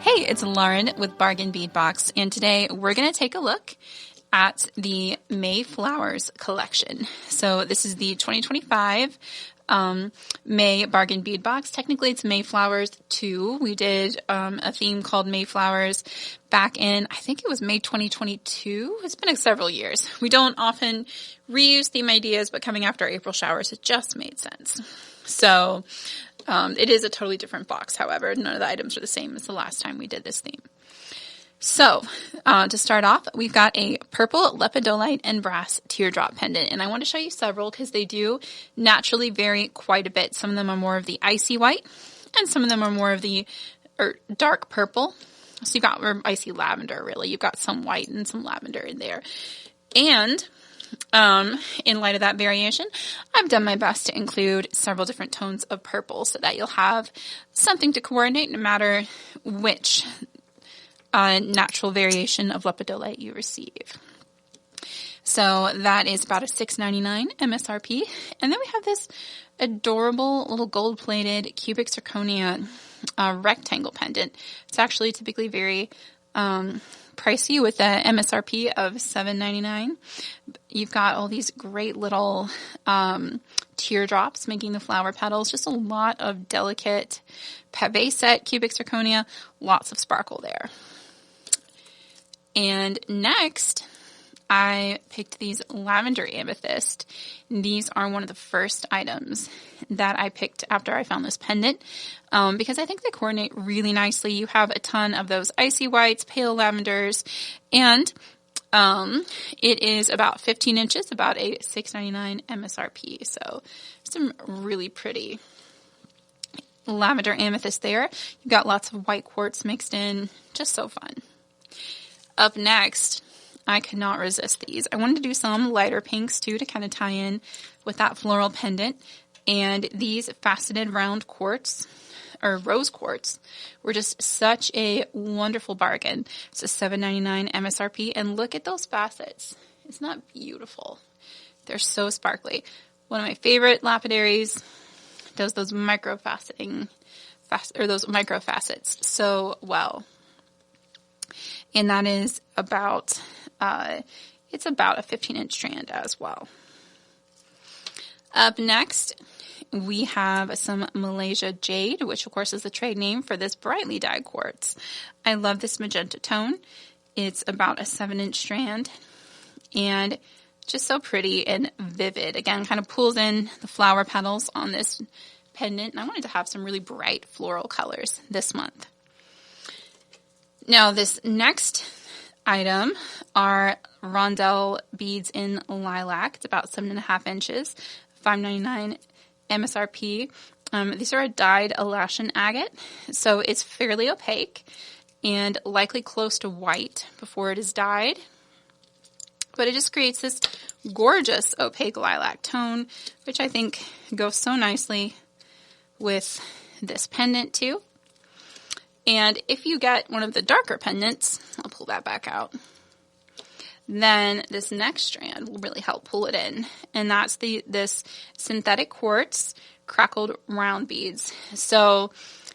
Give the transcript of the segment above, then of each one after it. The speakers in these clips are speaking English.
Hey, it's Lauren with Bargain Bead Box, and today we're going to take a look at the May Flowers collection. So this is the 2025 May Bargain Bead Box. Technically it's May Flowers 2. We did a theme called May Flowers back in, I think it was May 2022. It's been several years. We don't often reuse theme ideas, but coming after April showers, it just made sense. So it is a totally different box, however. None of the items are the same as the last time we did this theme. So, to start off, we've got a purple lepidolite and brass teardrop pendant. And I want to show you several because they do naturally vary quite a bit. Some of them are more of the icy white, and some of them are more of the dark purple. So you've got icy lavender, really. You've got some white and some lavender in there. And in light of that variation, I've done my best to include several different tones of purple so that you'll have something to coordinate no matter which natural variation of lepidolite you receive. So that is about a $6.99 MSRP. And then we have this adorable little gold-plated cubic zirconia rectangle pendant. It's actually typically very pricey with an MSRP of $7.99. You've got all these great little teardrops making the flower petals. Just a lot of delicate pave set cubic zirconia. Lots of sparkle there. And next, I picked these Lavender Amethyst. These are one of the first items that I picked after I found this pendant because I think they coordinate really nicely. You have a ton of those icy whites, pale lavenders, and it is about 15 inches, about a $6.99 MSRP. So some really pretty lavender amethyst there. You've got lots of white quartz mixed in. Just so fun. Up next, I could not resist these. I wanted to do some lighter pinks too to kind of tie in with that floral pendant. And these faceted round quartz, or rose quartz, were just such a wonderful bargain. It's a $7.99 MSRP. And look at those facets. Isn't that beautiful? They're so sparkly. One of my favorite lapidaries does those micro facets so well. And that is about, it's about a 15-inch strand as well. Up next, we have some Malaysia Jade, which of course is the trade name for this brightly dyed quartz. I love this magenta tone. It's about a 7-inch strand and just so pretty and vivid. Again, kind of pulls in the flower petals on this pendant. And I wanted to have some really bright floral colors this month. Now, this next item are rondelle beads in lilac. It's about 7.5 inches, $5.99 MSRP. These are a dyed Alaskan agate, so it's fairly opaque and likely close to white before it is dyed. But it just creates this gorgeous opaque lilac tone, which I think goes so nicely with this pendant too. And if you get one of the darker pendants, I'll pull that back out, then this next strand will really help pull it in. And that's this synthetic quartz crackled round beads. So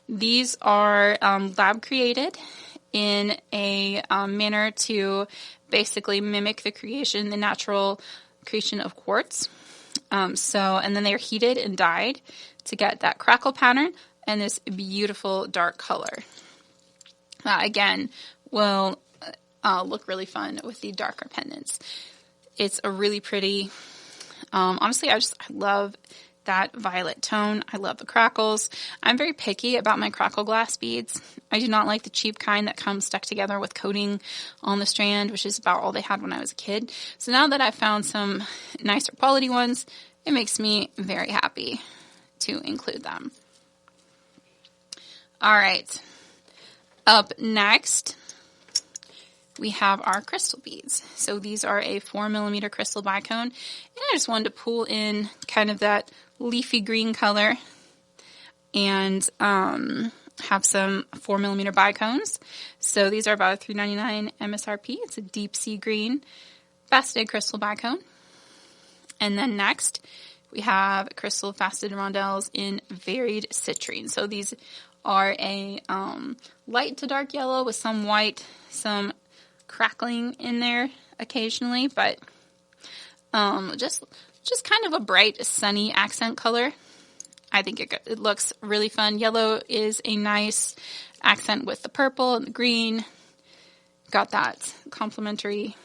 these are lab created in a manner to basically mimic the natural creation of quartz. And then they are heated and dyed to get that crackle pattern and this beautiful dark color. Again, will look really fun with the darker pendants. It's a really pretty, honestly, I love that violet tone. I love the crackles. I'm very picky about my crackle glass beads. I do not like the cheap kind that comes stuck together with coating on the strand, which is about all they had when I was a kid. So now that I've found some nicer quality ones, it makes me very happy to include them. All right. Up next, we have our crystal beads. So these are a 4mm crystal bicone, and I just wanted to pull in kind of that leafy green color and have some 4mm bicones. So these are about a $3.99 MSRP. It's a deep sea green faceted crystal bicone. And then next, we have crystal faceted rondelles in varied citrine. So these are a light to dark yellow with some white, some crackling in there occasionally, but just kind of a bright, sunny accent color. I think it looks really fun. Yellow is a nice accent with the purple and the green. Got that complementary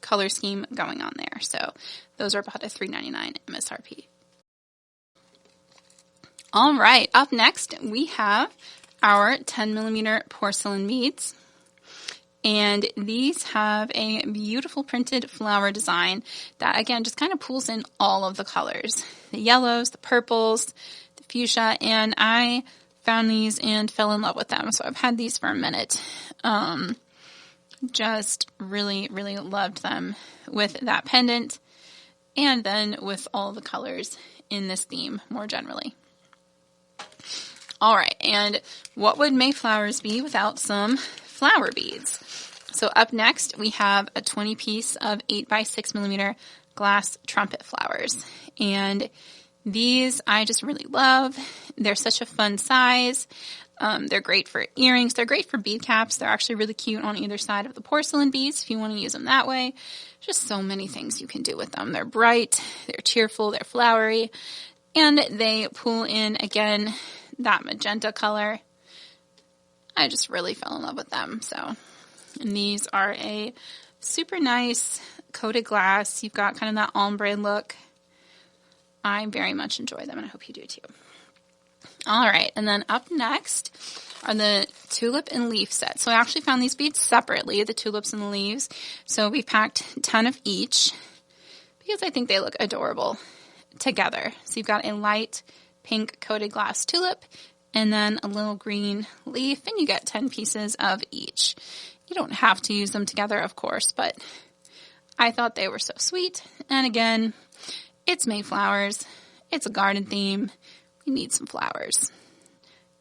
color scheme going on there. So those are about a $3.99 MSRP. All right, up next we have our 10mm porcelain beads. And these have a beautiful printed flower design that, again, just kind of pulls in all of the colors. The yellows, the purples, the fuchsia, and I found these and fell in love with them. So I've had these for a minute. Just really, really loved them with that pendant and then with all the colors in this theme more generally. All right, and what would May flowers be without some flower beads? So up next, we have a 20 piece of 8x6mm glass trumpet flowers. And these I just really love. They're such a fun size. They're great for earrings. They're great for bead caps. They're actually really cute on either side of the porcelain beads if you want to use them that way. Just so many things you can do with them. They're bright, they're cheerful, they're flowery, and they pull in, again, that magenta color. I just really fell in love with them. And these are a super nice coated glass. You've got kind of that ombre look. I very much enjoy them, and I hope you do too. All right, and then up next are the tulip and leaf set. So I actually found these beads separately, the tulips and the leaves. So we packed 10 of each because I think they look adorable together. So you've got a light pink coated glass tulip and then a little green leaf, and you get 10 pieces of each. You don't have to use them together, of course, but I thought they were so sweet. And again, it's May flowers. It's a garden theme. We need some flowers.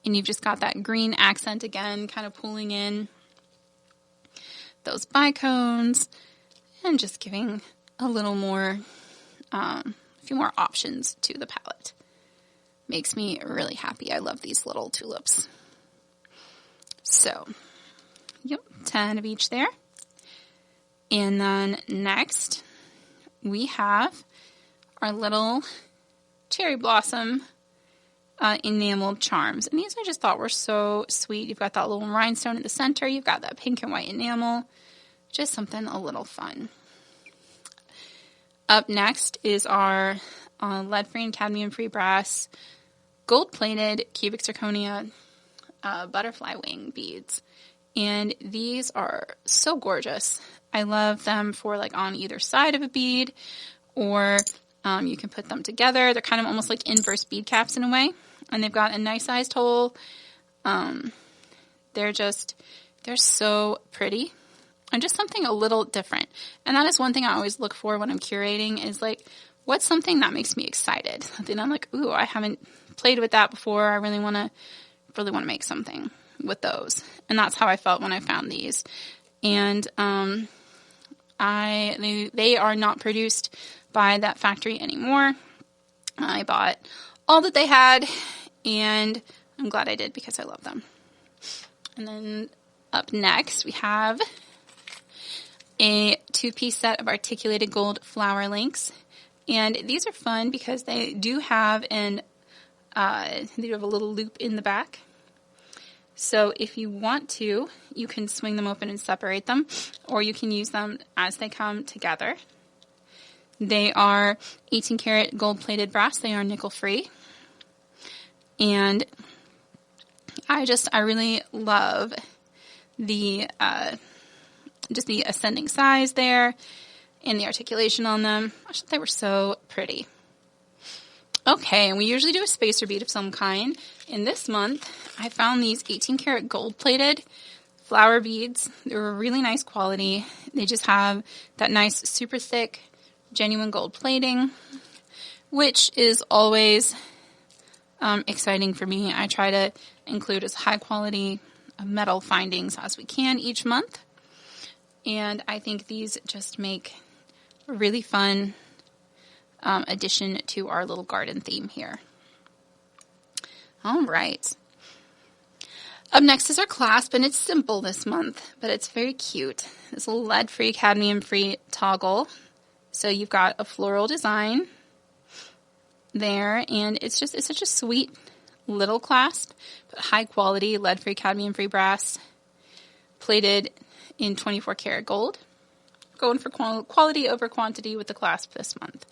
And you've just got that green accent again, kind of pulling in those bicones and just giving a little more, a few more options to the palette. Makes me really happy. I love these little tulips. So, yep, 10 of each there. And then next, we have our little cherry blossom enameled charms. And these I just thought were so sweet. You've got that little rhinestone in the center. You've got that pink and white enamel. Just something a little fun. Up next is our lead-free and cadmium-free brass gold-plated cubic zirconia butterfly wing beads. And these are so gorgeous. I love them for like on either side of a bead, or you can put them together. They're kind of almost like inverse bead caps in a way. And they've got a nice sized hole. They're so pretty. And just something a little different. And that is one thing I always look for when I'm curating is like, what's something that makes me excited? Then I'm like, ooh, I haven't played with that before. I really want to make something with those. And that's how I felt when I found these. And they are not produced by that factory anymore. I bought all that they had, and I'm glad I did because I love them. And then up next, we have a 2-piece set of articulated gold flower links. And these are fun because they do have they have a little loop in the back. So if you want to, you can swing them open and separate them, or you can use them as they come together. They are 18 karat gold plated brass. They are nickel free. And I really love the ascending size there and the articulation on them. I just thought they were so pretty. Okay, and we usually do a spacer bead of some kind. And this month, I found these 18 karat gold plated flower beads. They were really nice quality. They just have that nice super thick genuine gold plating, which is always exciting for me. I try to include as high quality metal findings as we can each month. And I think these just make a really fun addition to our little garden theme here. All right. Up next is our clasp, and it's simple this month, but it's very cute. This little lead-free, cadmium-free toggle. So you've got a floral design there, and it's such a sweet little clasp, but high quality, lead-free, cadmium-free brass, plated in 24 karat gold. Going for quality over quantity with the clasp this month.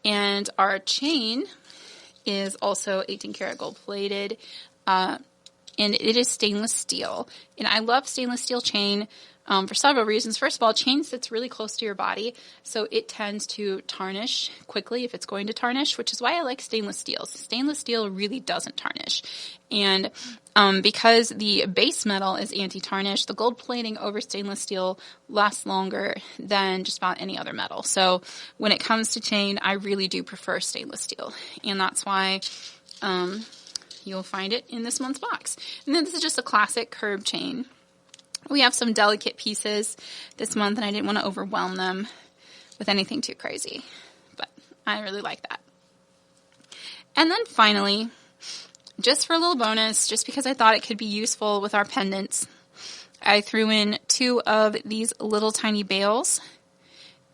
And our chain is also 18 karat gold plated, and it is stainless steel. And I love stainless steel chain for several reasons. First of all, chain sits really close to your body, so it tends to tarnish quickly if it's going to tarnish, which is why I like stainless steel. Stainless steel really doesn't tarnish. And because the base metal is anti-tarnish, the gold plating over stainless steel lasts longer than just about any other metal. So when it comes to chain, I really do prefer stainless steel. And that's why you'll find it in this month's box. And then this is just a classic curb chain. We have some delicate pieces this month, and I didn't want to overwhelm them with anything too crazy, but I really like that. And then finally, just for a little bonus, just because I thought it could be useful with our pendants, I threw in 2 of these little tiny bails,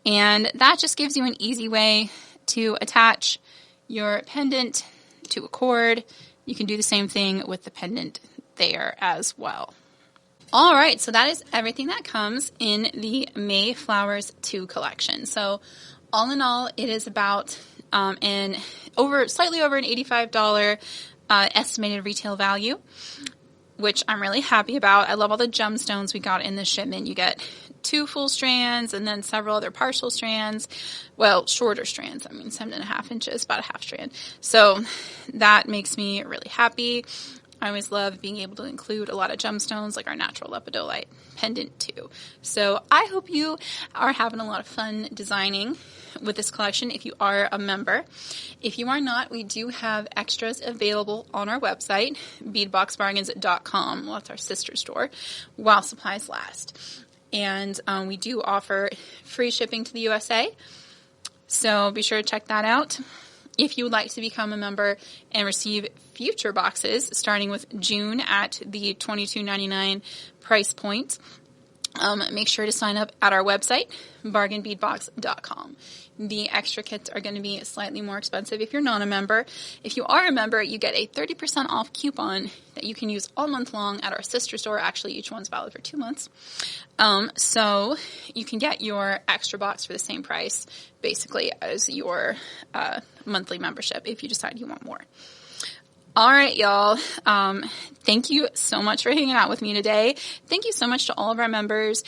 and that just gives you an easy way to attach your pendant to a cord. You can do the same thing with the pendant there as well. All right, so that is everything that comes in the May Flowers 2 collection. So all in all, it is about slightly over an $85 estimated retail value, which I'm really happy about. I love all the gemstones we got in this shipment. You get 2 full strands and then several other partial strands. Well, shorter strands. 7.5 inches, about a half strand. So that makes me really happy. I always love being able to include a lot of gemstones like our natural lepidolite pendant too. So I hope you are having a lot of fun designing with this collection if you are a member. If you are not, we do have extras available on our website, beadboxbargains.com. Well, that's our sister store, while supplies last. And we do offer free shipping to the USA. So be sure to check that out. If you would like to become a member and receive future boxes, starting with June at the $22.99 price point, make sure to sign up at our website, bargainbeadbox.com. The extra kits are going to be slightly more expensive if you're not a member. If you are a member, you get a 30% off coupon that you can use all month long at our sister store. Actually, each one's valid for 2 months. So you can get your extra box for the same price, basically, as your monthly membership if you decide you want more. All right, y'all. Thank you so much for hanging out with me today. Thank you so much to all of our members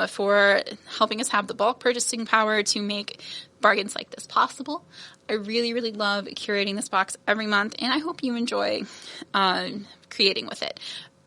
for helping us have the bulk purchasing power to make bargains like this possible. I really, really love curating this box every month, and I hope you enjoy creating with it.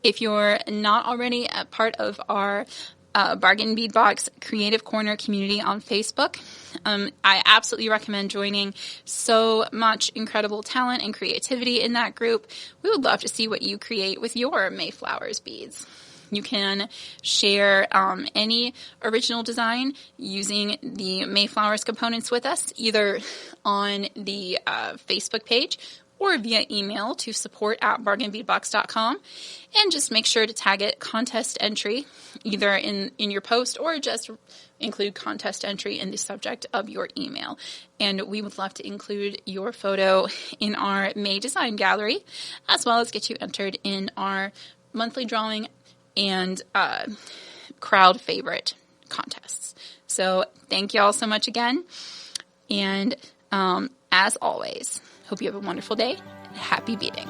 If you're not already a part of our Bargain Bead Box Creative Corner community on Facebook, I absolutely recommend joining. So much incredible talent and creativity in that group. We would love to see what you create with your Mayflowers beads. You can share any original design using the Mayflowers components with us, either on the Facebook page or via email to support@bargainbeadbox.com. And just make sure to tag it contest entry, either in your post or just include contest entry in the subject of your email. And we would love to include your photo in our May Design Gallery, as well as get you entered in our monthly drawing and crowd favorite contests. So thank you all so much again. And as always, hope you have a wonderful day and happy beading.